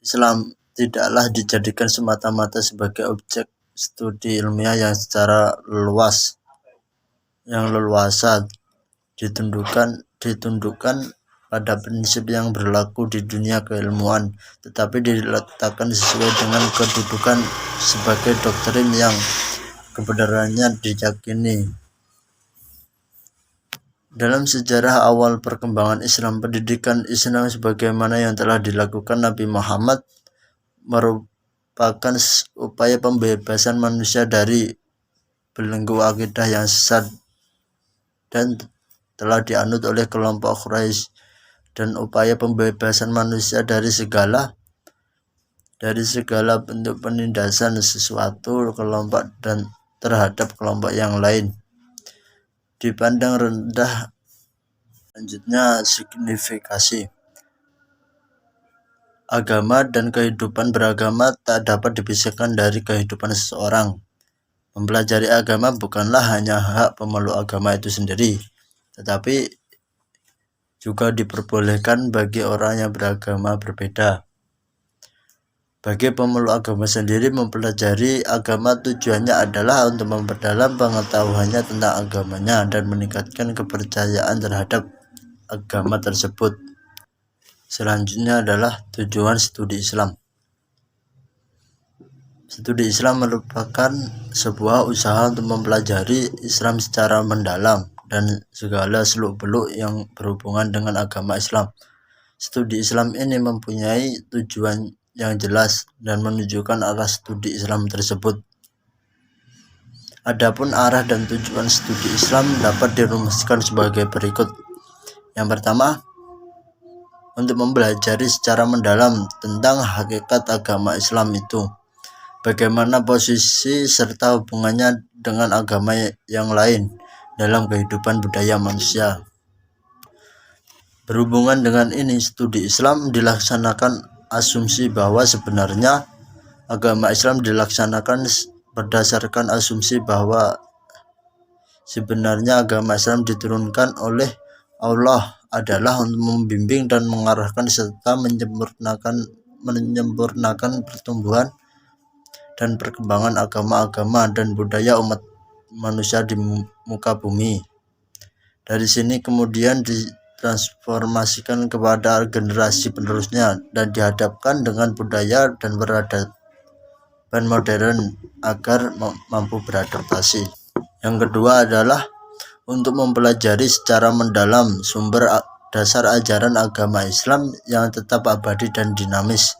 Islam tidaklah dijadikan semata-mata sebagai objek studi ilmiah yang secara leluasa ditundukkan pada prinsip yang berlaku di dunia keilmuan, tetapi diletakkan sesuai dengan kedudukan sebagai doktrin yang kebenarannya diyakini. Dalam sejarah awal perkembangan Islam, pendidikan Islam sebagaimana yang telah dilakukan Nabi Muhammad merupakan upaya pembebasan manusia dari belenggu akidah yang sesat dan telah dianut oleh kelompok Quraisy, dan upaya pembebasan manusia dari segala bentuk penindasan sesuatu kelompok dan terhadap kelompok yang lain dipandang rendah. Selanjutnya, signifikasi agama dan kehidupan beragama tak dapat dipisahkan dari kehidupan seseorang. Mempelajari agama bukanlah hanya hak pemeluk agama itu sendiri, tetapi juga diperbolehkan bagi orang yang beragama berbeda. Bagi pemeluk agama sendiri, mempelajari agama tujuannya adalah untuk memperdalam pengetahuannya tentang agamanya dan meningkatkan kepercayaan terhadap agama tersebut. Selanjutnya adalah tujuan studi Islam. Studi Islam merupakan sebuah usaha untuk mempelajari Islam secara mendalam dan segala seluk-beluk yang berhubungan dengan agama Islam. Studi Islam ini mempunyai tujuan yang jelas dan menunjukkan arah studi Islam tersebut. Adapun arah dan tujuan studi Islam dapat dirumuskan sebagai berikut. Yang pertama, untuk mempelajari secara mendalam tentang hakikat agama Islam itu, bagaimana posisi serta hubungannya dengan agama yang lain dalam kehidupan budaya manusia. Berhubungan dengan ini, studi Islam dilaksanakan asumsi bahwa sebenarnya agama Islam dilaksanakan berdasarkan asumsi bahwa sebenarnya agama Islam diturunkan oleh Allah adalah untuk membimbing dan mengarahkan serta menyempurnakan pertumbuhan dan perkembangan agama-agama dan budaya umat manusia di muka bumi. Dari sini kemudian ditransformasikan kepada generasi penerusnya dan dihadapkan dengan budaya dan peradaban modern agar mampu beradaptasi. Yang kedua adalah untuk mempelajari secara mendalam sumber dasar ajaran agama Islam yang tetap abadi dan dinamis,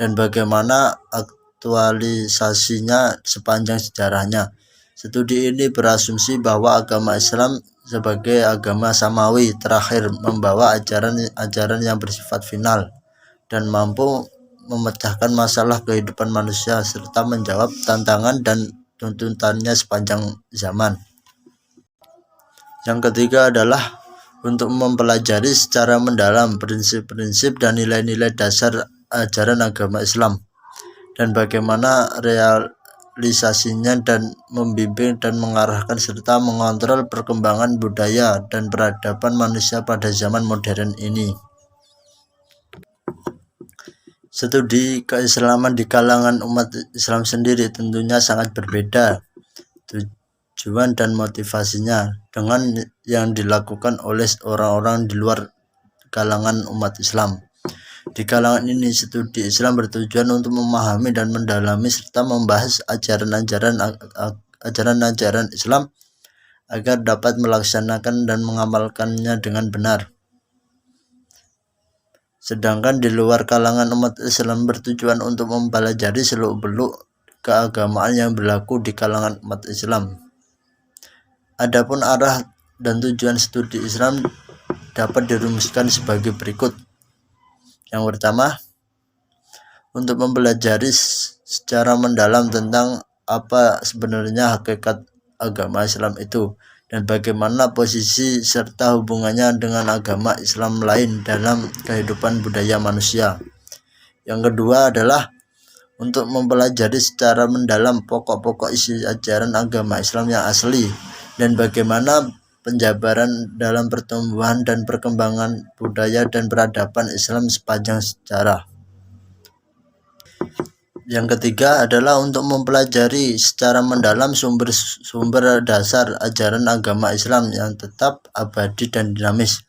dan bagaimana aktualisasinya sepanjang sejarahnya. Studi ini berasumsi bahwa agama Islam sebagai agama samawi terakhir membawa ajaran yang bersifat final dan mampu memecahkan masalah kehidupan manusia serta menjawab tantangan dan tuntutannya sepanjang zaman. Yang ketiga adalah untuk mempelajari secara mendalam prinsip-prinsip dan nilai-nilai dasar ajaran agama Islam dan bagaimana realisasinya, dan membimbing dan mengarahkan serta mengontrol perkembangan budaya dan peradaban manusia pada zaman modern ini. Studi keislaman di kalangan umat Islam sendiri tentunya sangat berbeda tujuan dan motivasinya dengan yang dilakukan oleh orang-orang di luar kalangan umat Islam. Di kalangan ini, studi Islam bertujuan untuk memahami dan mendalami serta membahas ajaran-ajaran Islam agar dapat melaksanakan dan mengamalkannya dengan benar. Sedangkan di luar kalangan umat Islam bertujuan untuk mempelajari seluk-beluk keagamaan yang berlaku di kalangan umat Islam. Adapun arah dan tujuan studi Islam dapat dirumuskan sebagai berikut. Yang pertama, untuk mempelajari secara mendalam tentang apa sebenarnya hakikat agama Islam itu dan bagaimana posisi serta hubungannya dengan agama Islam lain dalam kehidupan budaya manusia. Yang kedua adalah untuk mempelajari secara mendalam pokok-pokok isi ajaran agama Islam yang asli dan bagaimana penjabaran dalam pertumbuhan dan perkembangan budaya dan peradaban Islam sepanjang sejarah. Yang ketiga adalah untuk mempelajari secara mendalam sumber-sumber dasar ajaran agama Islam yang tetap abadi dan dinamis,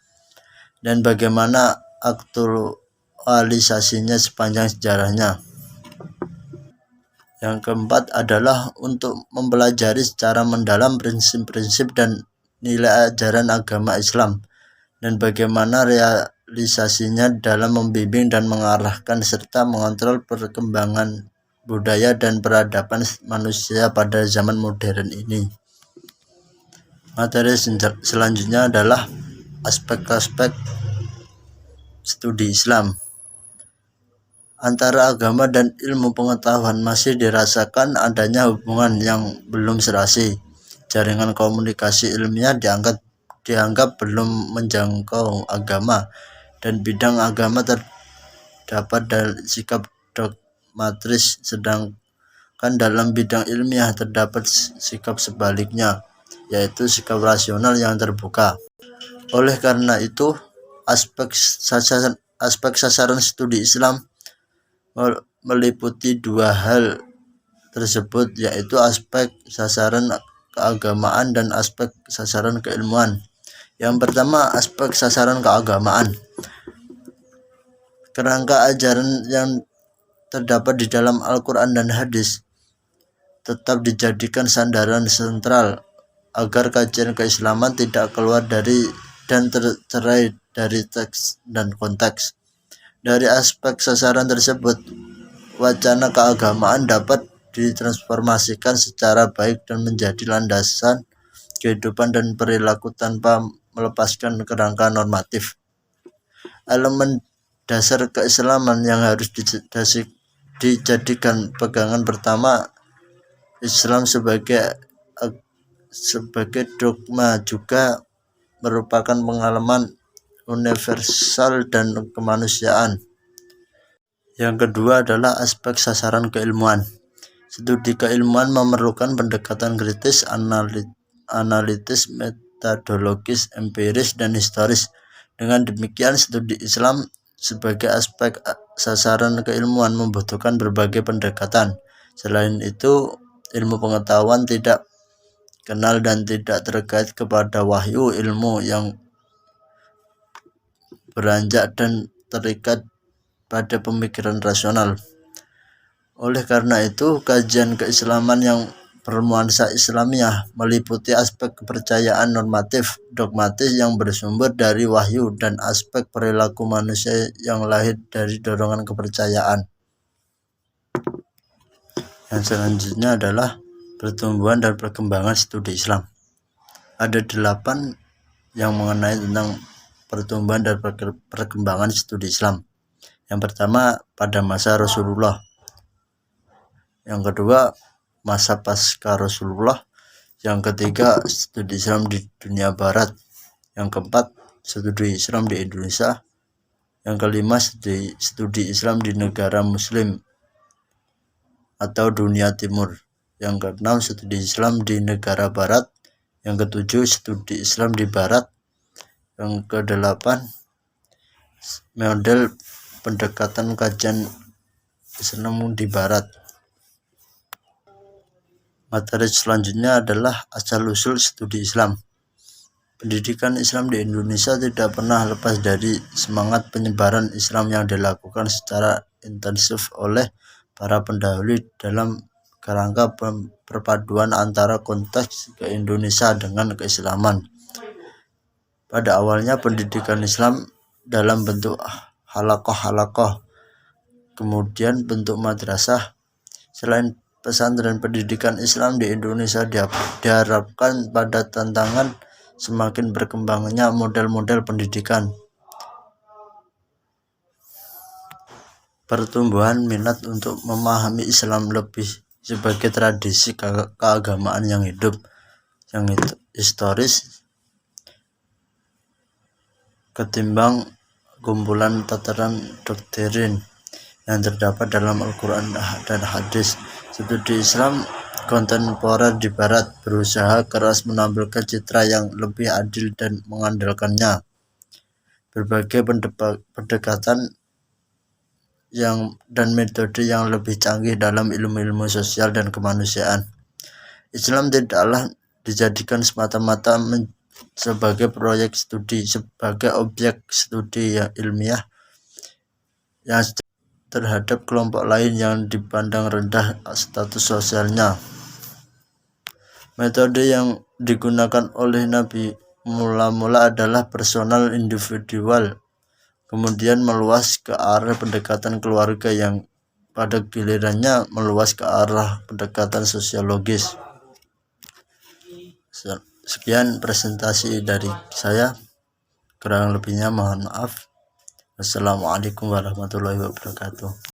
dan bagaimana aktualisasinya sepanjang sejarahnya. Yang keempat adalah untuk mempelajari secara mendalam prinsip-prinsip dan nilai ajaran agama Islam, dan bagaimana realisasinya dalam membimbing dan mengarahkan serta mengontrol perkembangan budaya dan peradaban manusia pada zaman modern ini. Materi selanjutnya adalah aspek-aspek studi Islam. Antara agama dan ilmu pengetahuan masih dirasakan adanya hubungan yang belum serasi. Jaringan komunikasi ilmiah dianggap belum menjangkau agama, dan bidang agama terdapat dari sikap dogmatis, sedangkan dalam bidang ilmiah terdapat sikap sebaliknya, yaitu sikap rasional yang terbuka. Oleh karena itu, aspek sasaran studi Islam meliputi dua hal tersebut, yaitu aspek sasaran keagamaan dan aspek sasaran keilmuan. Yang pertama, aspek sasaran keagamaan. Kerangka ajaran yang terdapat di dalam Al-Quran dan hadis tetap dijadikan sandaran sentral agar kajian keislaman tidak keluar dari dan tercerai dari teks dan konteks. Dari aspek sasaran tersebut, wacana keagamaan dapat ditransformasikan secara baik dan menjadi landasan kehidupan dan perilaku tanpa melepaskan kerangka normatif. Elemen dasar keislaman yang harus dijadikan pegangan pertama, Islam sebagai dogma juga merupakan pengalaman universal dan kemanusiaan. Yang kedua adalah aspek sasaran keilmuan. Studi keilmuan memerlukan pendekatan kritis, analitis, metodologis, empiris, dan historis. Dengan demikian, studi Islam sebagai aspek sasaran keilmuan membutuhkan berbagai pendekatan. Selain itu, ilmu pengetahuan tidak kenal dan tidak terkait kepada wahyu, ilmu yang beranjak dan terikat pada pemikiran rasional. Oleh karena itu, kajian keislaman yang bernuansa Islamiah meliputi aspek kepercayaan normatif, dogmatis yang bersumber dari wahyu, dan aspek perilaku manusia yang lahir dari dorongan kepercayaan. Yang selanjutnya adalah pertumbuhan dan perkembangan studi Islam. Ada 8 yang mengenai tentang pertumbuhan dan perkembangan studi Islam. Yang pertama, pada masa Rasulullah. Yang kedua, masa pasca Rasulullah. Yang ketiga, studi Islam di dunia barat. Yang keempat, studi Islam di Indonesia. Yang kelima, studi Islam di negara muslim atau dunia timur. Yang keenam, studi Islam di negara barat. Yang ketujuh, studi Islam di barat. Yang kedelapan, model pendekatan kajian Islam di barat. Materi selanjutnya adalah asal-usul studi Islam. Pendidikan Islam di Indonesia tidak pernah lepas dari semangat penyebaran Islam yang dilakukan secara intensif oleh para pendahulu dalam kerangka perpaduan antara konteks ke-Indonesia dengan keislaman. Pada awalnya pendidikan Islam dalam bentuk halakoh, kemudian bentuk madrasah. Selain pesantren, pendidikan Islam di Indonesia diharapkan pada tantangan semakin berkembangnya model-model pendidikan. Pertumbuhan minat untuk memahami Islam lebih sebagai tradisi keagamaan yang hidup, yang historis, ketimbang kumpulan tataran doktrin yang terdapat dalam Al-Quran dan hadis. Studi Islam kontemporer di Barat berusaha keras menampilkan citra yang lebih adil dan mengandalkannya berbagai pendekatan dan metode yang lebih canggih dalam ilmu-ilmu sosial dan kemanusiaan. Islam tidaklah dijadikan semata-mata sebagai proyek studi, sebagai objek studi yang ilmiah yang terhadap kelompok lain yang dipandang rendah status sosialnya. Metode yang digunakan oleh Nabi mula-mula adalah personal individual, kemudian meluas ke arah pendekatan keluarga yang pada gilirannya meluas ke arah pendekatan sosiologis. Sekian presentasi dari saya, kurang lebihnya mohon maaf. Wassalamualaikum warahmatullahi wabarakatuh.